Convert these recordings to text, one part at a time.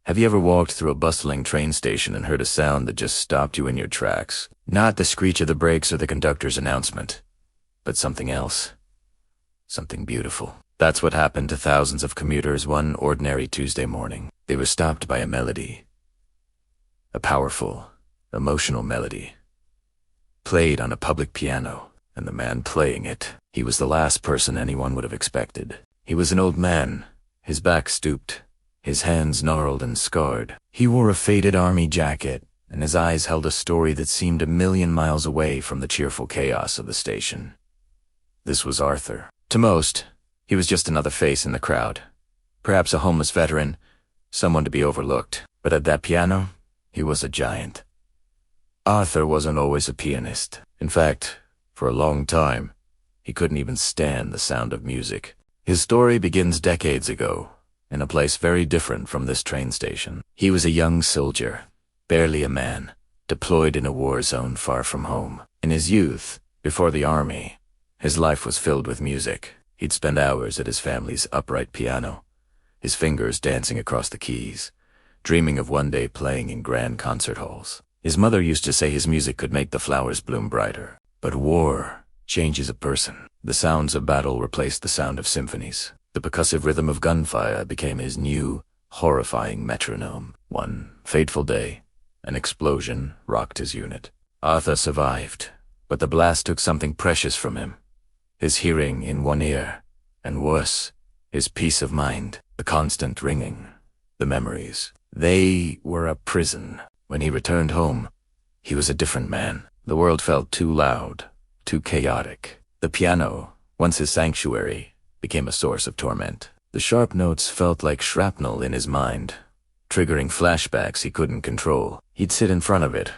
Have you ever walked through a bustling train station and heard a sound that just stopped you in your tracks? Not the screech of the brakes or the conductor's announcement, but something else. Something beautiful. That's what happened to thousands of commuters one ordinary Tuesday morning. They were stopped by a melody. A powerful, emotional melody. Played on a public piano, and the man playing it, he was the last person anyone would have expected. He was an old man, his back stooped, his hands gnarled and scarred. He wore a faded army jacket, and his eyes held a story that seemed a million miles away from the cheerful chaos of the station. This was Arthur. To most, he was just another face in the crowd. Perhaps a homeless veteran, someone to be overlooked. But at that piano, he was a giant. Arthur wasn't always a pianist. In fact, for a long time, he couldn't even stand the sound of music. His story begins decades ago, in a place very different from this train station. He was a young soldier, barely a man, deployed in a war zone far from home. In his youth, before the army, his life was filled with music. He'd spend hours at his family's upright piano, his fingers dancing across the keys, dreaming of one day playing in grand concert halls. His mother used to say his music could make the flowers bloom brighter. But war changes a person. The sounds of battle replaced the sound of symphonies. The percussive rhythm of gunfire became his new, horrifying metronome. One fateful day, an explosion rocked his unit. Arthur survived, but the blast took something precious from him. His hearing in one ear, and worse, his peace of mind, the constant ringing, the memories. They were a prison. When he returned home, he was a different man. The world felt too loud, too chaotic. The piano, once his sanctuary, became a source of torment. The sharp notes felt like shrapnel in his mind, triggering flashbacks he couldn't control. He'd sit in front of it,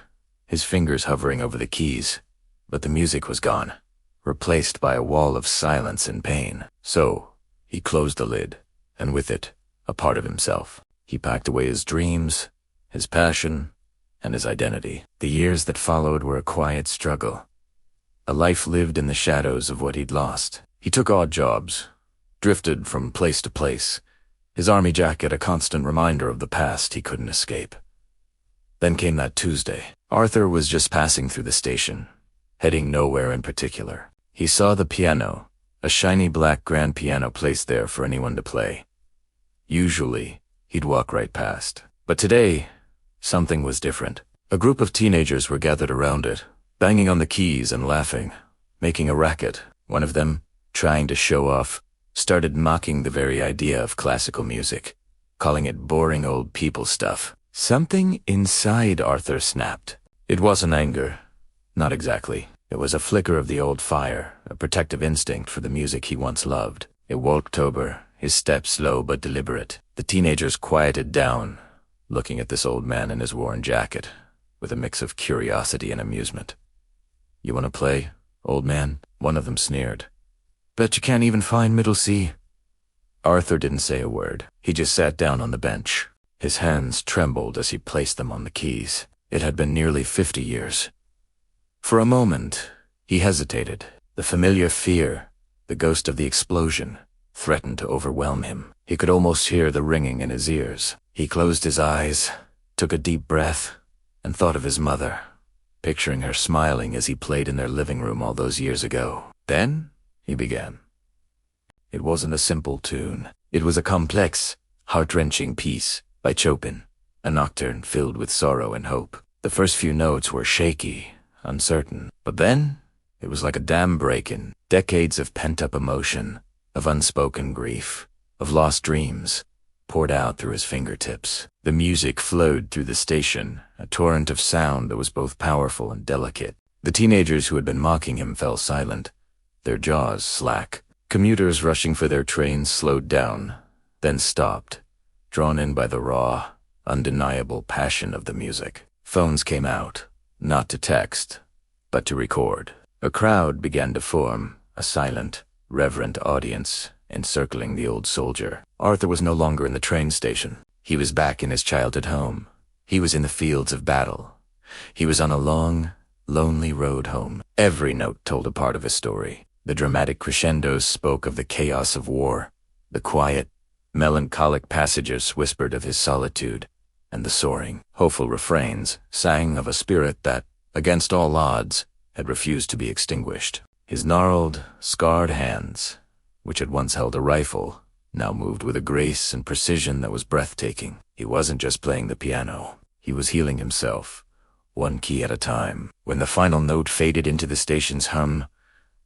his fingers hovering over the keys, but the music was gone, replaced by a wall of silence and pain. So, he closed the lid, and with it, a part of himself. He packed away his dreams, his passion, and his identity. The years that followed were a quiet struggle, a life lived in the shadows of what he'd lost. He took odd jobs, drifted from place to place, his army jacket a constant reminder of the past he couldn't escape. Then came that Tuesday. Arthur was just passing through the station, heading nowhere in particular. He saw the piano, a shiny black grand piano placed there for anyone to play. Usually, he'd walk right past. But today, something was different. A group of teenagers were gathered around it, banging on the keys and laughing, making a racket. One of them, trying to show off, started mocking the very idea of classical music, calling it boring old people stuff. Something inside Arthur snapped. It wasn't anger. Not exactly. It was a flicker of the old fire, a protective instinct for the music he once loved. It walked over, his step slow but deliberate. The teenagers quieted down, looking at this old man in his worn jacket, with a mix of curiosity and amusement. "You want to play, old man?" One of them sneered. "Bet you can't even find middle C." Arthur didn't say a word. He just sat down on the bench. His hands trembled as he placed them on the keys. It had been nearly 50 years. For a moment, he hesitated. The familiar fear, the ghost of the explosion, threatened to overwhelm him. He could almost hear the ringing in his ears. He closed his eyes, took a deep breath, and thought of his mother, picturing her smiling as he played in their living room all those years ago. Then, he began. It wasn't a simple tune. It was a complex, heart-wrenching piece by Chopin, a nocturne filled with sorrow and hope. The first few notes were shaky, uncertain, but then it was like a dam breaking. Decades of pent-up emotion, of unspoken grief, of lost dreams, poured out through his fingertips. The music flowed through the station, a torrent of sound that was both powerful and delicate. The teenagers who had been mocking him fell silent, their jaws slack. Commuters rushing for their trains slowed down, then stopped, drawn in by the raw, undeniable passion of the music. Phones came out, not to text, but to record. A crowd began to form, a silent, reverent audience encircling the old soldier. Arthur was no longer in the train station. He was back in his childhood home. He was in the fields of battle. He was on a long, lonely road home. Every note told a part of his story. The dramatic crescendos spoke of the chaos of war. The quiet, melancholic passages whispered of his solitude, and the soaring, hopeful refrains sang of a spirit that, against all odds, had refused to be extinguished. His gnarled, scarred hands, which had once held a rifle, now moved with a grace and precision that was breathtaking. He wasn't just playing the piano. He was healing himself, one key at a time. When the final note faded into the station's hum,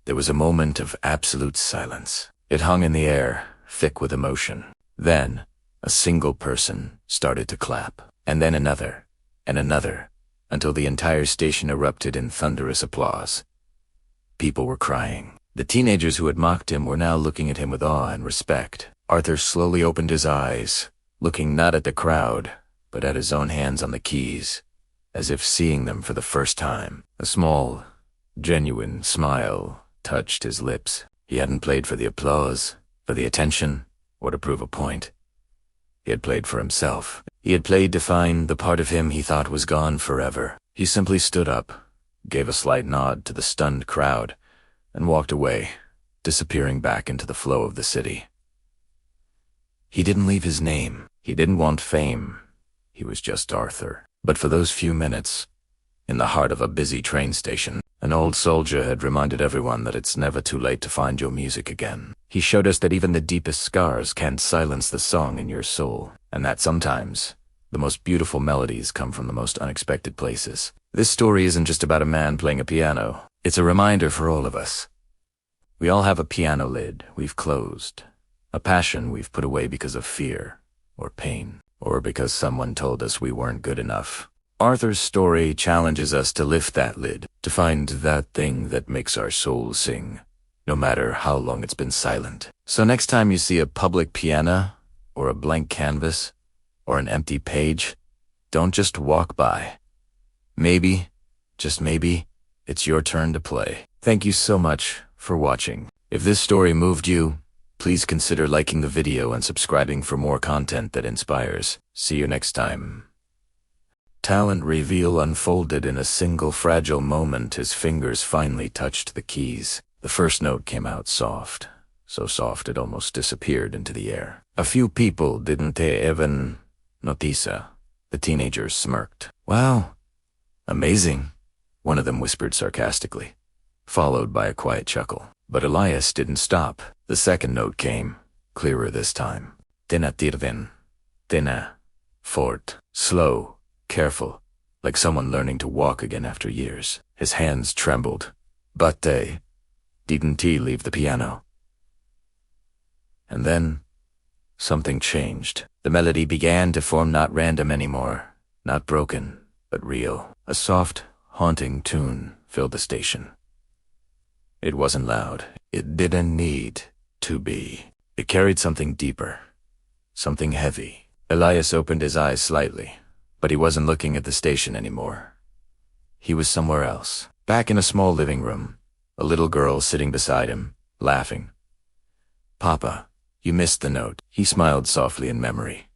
there was a moment of absolute silence. It hung in the air, thick with emotion. Then, a single person started to clap, and then another, and another, until the entire station erupted in thunderous applause. People were crying. The teenagers who had mocked him were now looking at him with awe and respect. Arthur slowly opened his eyes, looking not at the crowd, but at his own hands on the keys, as if seeing them for the first time. A small, genuine smile touched his lips. He hadn't played for the applause, for the attention, or to prove a point. He had played for himself. He had played to find the part of him he thought was gone forever. He simply stood up, gave a slight nod to the stunned crowd, and walked away, disappearing back into the flow of the city. He didn't leave his name. He didn't want fame. He was just Arthur. But for those few minutes, in the heart of a busy train station, an old soldier had reminded everyone that it's never too late to find your music again. He showed us that even the deepest scars can't silence the song in your soul, and that sometimes the most beautiful melodies come from the most unexpected places. This story isn't just about a man playing a piano. It's a reminder for all of us. We all have a piano lid we've closed, a passion we've put away because of fear, or pain, or because someone told us we weren't good enough. Arthur's story challenges us to lift that lid, to find that thing that makes our souls sing, no matter how long it's been silent. So next time you see a public piano, or a blank canvas, or an empty page, don't just walk by. Maybe, just maybe, it's your turn to play. Thank you so much for watching. If this story moved you, please consider liking the video and subscribing for more content that inspires. See you next time. Talent reveal unfolded in a single fragile moment. His fingers finally touched the keys. The first note came out soft, so soft it almost disappeared into the air. A few people didn't even notice. The teenagers smirked. Wow, amazing, one of them whispered sarcastically, followed by a quiet chuckle. But Elias didn't stop. The second note came, clearer this time. Tena tirden. Tena. Fort. Slow, careful, like someone learning to walk again after years. His hands trembled. But didn't he leave the piano? And then, something changed. The melody began to form, not random anymore, not broken, but real. A soft, haunting tune filled the station. It wasn't loud. It didn't need to be. It carried something deeper, something heavy. Elias opened his eyes slightly, but he wasn't looking at the station anymore. He was somewhere else, back in a small living room, a little girl sitting beside him, laughing. Papa, you missed the note. He smiled softly in memory.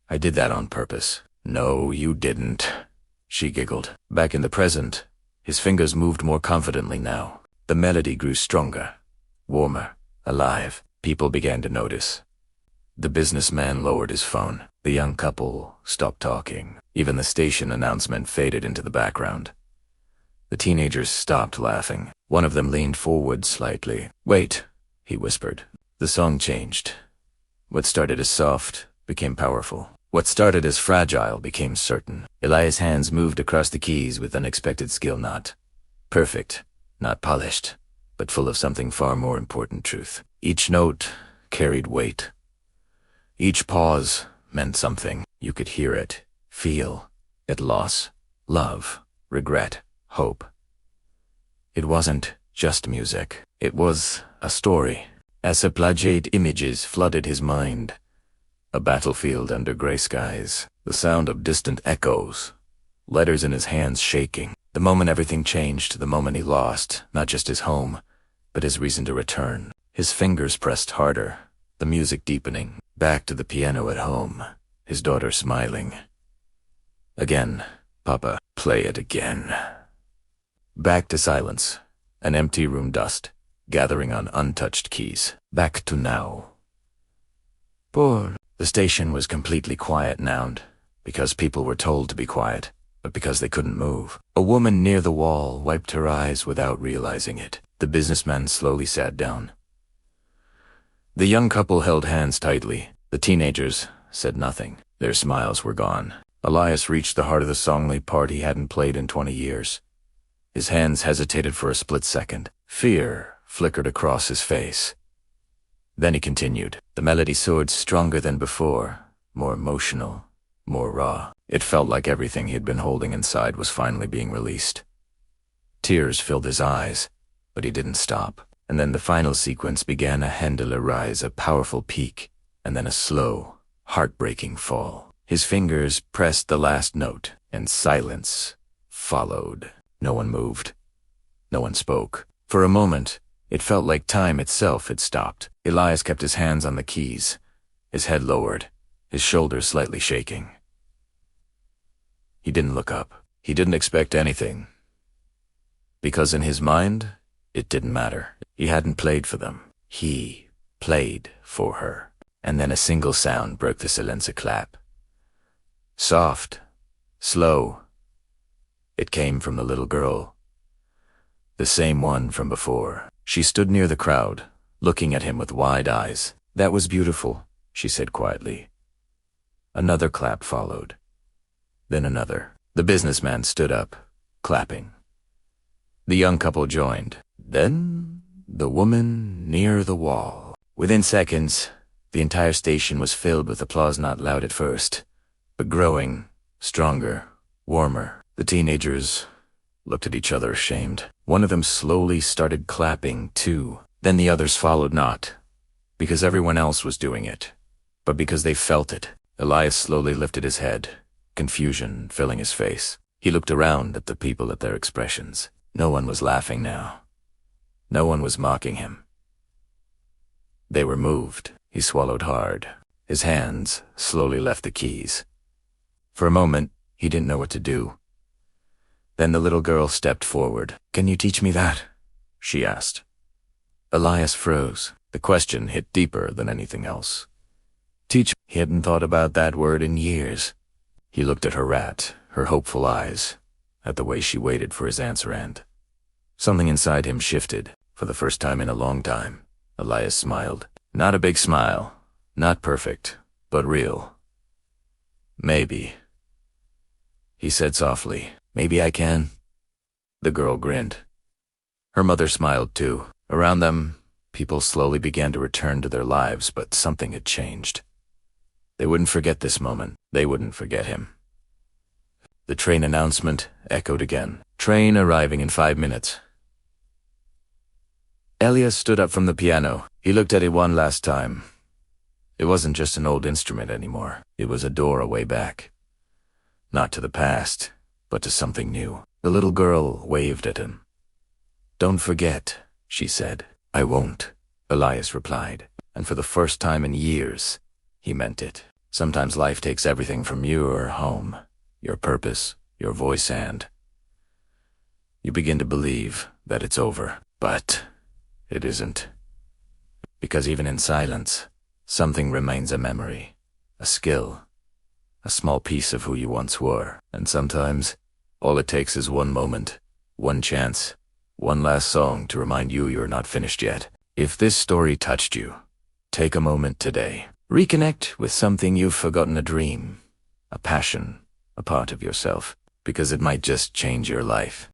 I did that on purpose. No, you didn't, she giggled. Back in the present, his fingers moved more confidently now. The melody grew stronger, warmer, alive. People began to notice. The businessman lowered his phone. The young couple stopped talking. Even the station announcement faded into the background. The teenagers stopped laughing. One of them leaned forward slightly. Wait, he whispered. The song changed. What started as soft became powerful. What started as fragile became certain. Elias' hands moved across the keys with unexpected skill. Not perfect, not polished, but full of something far more important: truth. Each note carried weight. Each pause meant something. You could hear it, feel it: loss, love, regret, hope. It wasn't just music. It was a story. As plagiate images flooded his mind, a battlefield under gray skies, the sound of distant echoes, letters in his hands shaking. The moment everything changed, the moment he lost, not just his home, but his reason to return. His fingers pressed harder, the music deepening. Back to the piano at home, his daughter smiling. Again, Papa, play it again. Back to silence, an empty room, dust gathering on untouched keys. Back to now. Paul. The station was completely quiet now. because people were told to be quiet, but because they couldn't move. A woman near the wall wiped her eyes without realizing it. The businessman slowly sat down. The young couple held hands tightly. The teenagers said nothing. Their smiles were gone. Elias reached the heart of the song part he hadn't played in 20 years. His hands hesitated for a split second. Fear flickered across his face. Then he continued. The melody soared stronger than before, more emotional, more raw. It felt like everything he had been holding inside was finally being released. Tears filled his eyes, but he didn't stop. And then the final sequence began, a Handler rise, a powerful peak, and then a slow, heartbreaking fall. His fingers pressed the last note, and silence followed. No one moved. No one spoke. For a moment, it felt like time itself had stopped. Elias kept his hands on the keys, his head lowered, his shoulders slightly shaking. He didn't look up. He didn't expect anything. Because in his mind, it didn't matter. He hadn't played for them. He played for her. And then a single sound broke the silence, a clap. Soft, slow. It came from the little girl. The same one from before. She stood near the crowd, looking at him with wide eyes. That was beautiful, she said quietly. Another clap followed. Then another. The businessman stood up, clapping. The young couple joined. Then the woman near the wall. Within seconds, the entire station was filled with applause, not loud at first, but growing, stronger, warmer. The teenagers looked at each other ashamed. One of them slowly started clapping too. Then the others followed, not because everyone else was doing it, but because they felt it. Elias slowly lifted his head, confusion filling his face. He looked around at the people, at their expressions. No one was laughing now. No one was mocking him. They were moved. He swallowed hard. His hands slowly left the keys. For a moment, he didn't know what to do. Then the little girl stepped forward. "Can you teach me that?" she asked. Elias froze. The question hit deeper than anything else. Teach? He hadn't thought about that word in years. He looked at her hopeful eyes, at the way she waited for his answer, and something inside him shifted. For the first time in a long time, Elias smiled. Not a big smile, not perfect, but real. "Maybe," he said softly. "Maybe I can." The girl grinned. Her mother smiled too. Around them, people slowly began to return to their lives, but something had changed. They wouldn't forget this moment. They wouldn't forget him. The train announcement echoed again. Train arriving in 5 minutes. Elias stood up from the piano. He looked at it one last time. It wasn't just an old instrument anymore. It was a doorway back. Not to the past, but to something new. The little girl waved at him. "Don't forget," she said. "I won't," Elias replied. And for the first time in years, he meant it. Sometimes life takes everything from your home, your purpose, your voice, and you begin to believe that it's over. But it isn't. Because even in silence, something remains a memory, a skill, a small piece of who you once were. And sometimes, all it takes is one moment, one chance, one last song to remind you you're not finished yet. If this story touched you, take a moment today. Reconnect with something you've forgotten, a dream, a passion, a part of yourself, because it might just change your life.